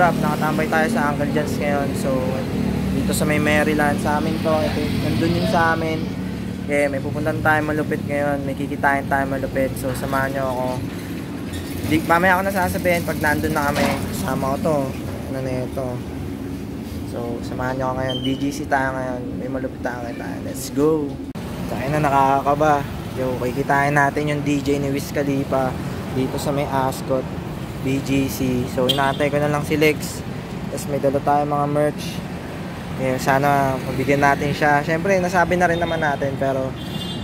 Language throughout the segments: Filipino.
up? Nakatambay tayo sa Uncle John's ngayon. So, dito sa may Maryland, sa amin to. Ito, nandun yun sa amin. Okay, may pupuntan tayo malupit ngayon. May kikitain tayo malupit. So, samahan nyo ako. Mamaya ako nasasabihin pag nandun na kami. Kasama ko to. Ano na ito. So, samahan nyo ako ngayon. BGC tayo ngayon. May malupit tayo. Let's go! Tayo na, nakakaba. Yo, kikitain natin yung DJ ni Wiz Khalifa dito sa may Ascot. BGC. So, inaantay ko na lang si Lex. Tapos may dala tayo mga merch. Eh, sana mabigyan natin siya. Siyempre, nasabi na rin naman natin. Pero,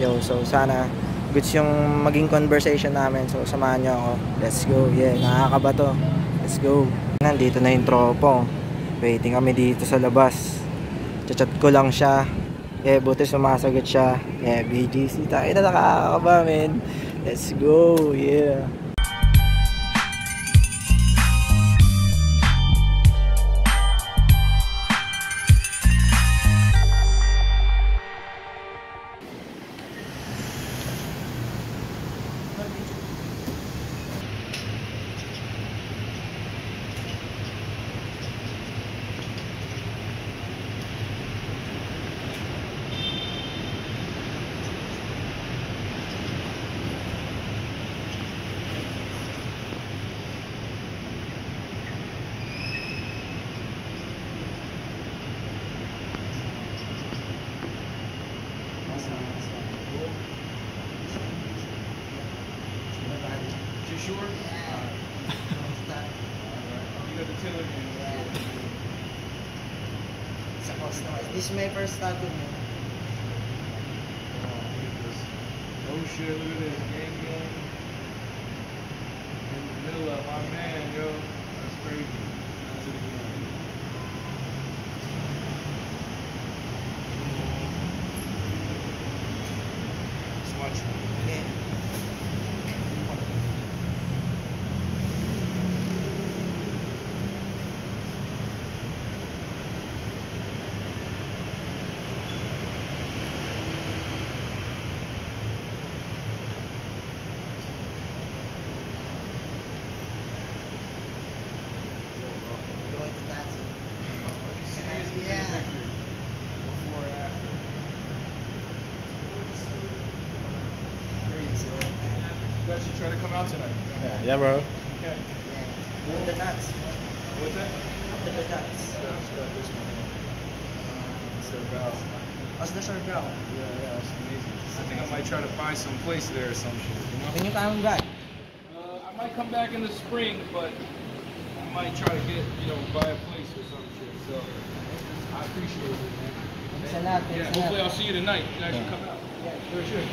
yo, so sana goods yung maging conversation namin. So, samahan nyo ako. Let's go. Yeah, nakakaba to. Let's go. Nandito na yung tropo. Waiting kami dito sa labas. Chat ko lang siya. Eh, buti sumasagot siya. Yeah, BGC. Tayo na, nakakaba, man. Let's go. Yeah. This is my first tattoo, man. Oh shit, look at this. Gang gang. In the middle of my man, yo. That's crazy. That's it again. It's much. Okay. You guys should try to come out tonight. Yeah, bro. Okay. Yeah. The nuts. What's that? The nuts. It's got this one. It's their valve. What's the short girl? Yeah, it's amazing. I think I might try to find some place there or some shit. You know? Can you come back? I might come back in the spring, but I might try to get, buy a place or some shit. So I appreciate it, man. Thanks a lot. Yeah, hopefully I'll see you tonight. You guys should come out. Yeah, sure.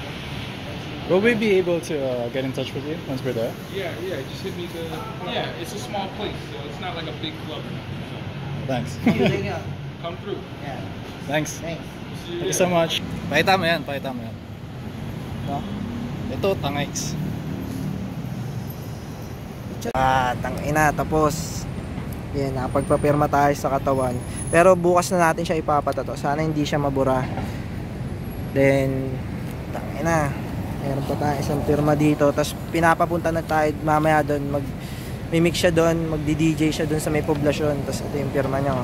Will we be able to get in touch with you once we're there? Yeah, just hit me yeah, it's a small place, so it's not like a big club or nothing. Thanks. Come through. Yeah. Thanks. Thanks. Thank you so much. Pakita mo yan. No? Ito, tangiks. Tangina, tapos yan, nakapagpapirma tayo sa katawan. Pero bukas na natin siya ipapatato. Sana hindi siya mabura. Then, tangina, meron pa tayo isang pirma dito. Tapos pinapapunta na tayo mamaya doon. Mimix siya doon, magdi-DJ siya doon sa may poblasyon. Tapos ito yung pirma niya.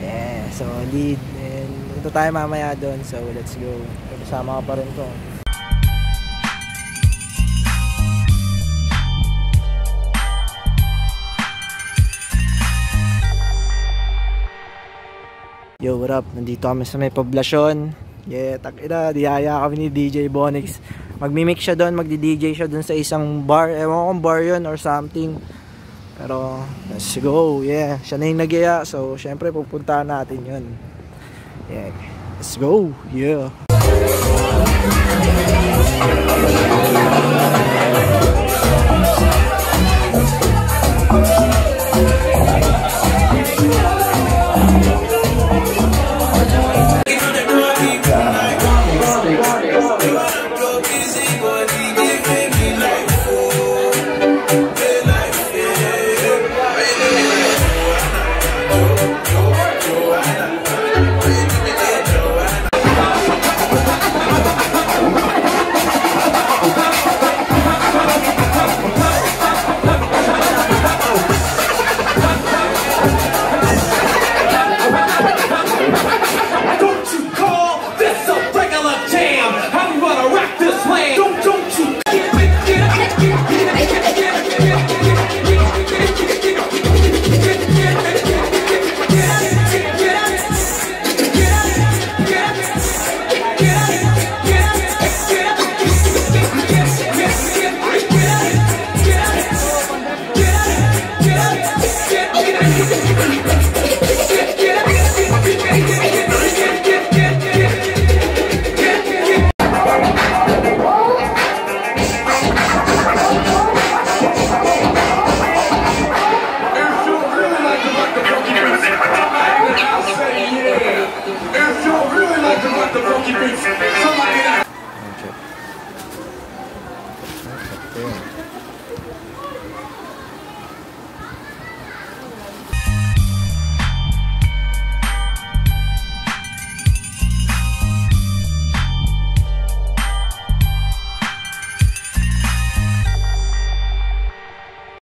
Yeah, solid. And ito tayo mamaya doon. So, let's go. Kasama ka pa rin ko. Yo, what up? Nandito kami sa may poblasyon. Yeah, takina, diyaya kami ni DJ Bonix. Magmimix siya doon, magdi-DJ siya doon sa isang bar. Ewan ko kung bar yun or something. Pero, let's go. Yeah, siya na yung nagyaya. So, syempre, pupuntahan natin yun. Yeah, let's go. Yeah. Yeah.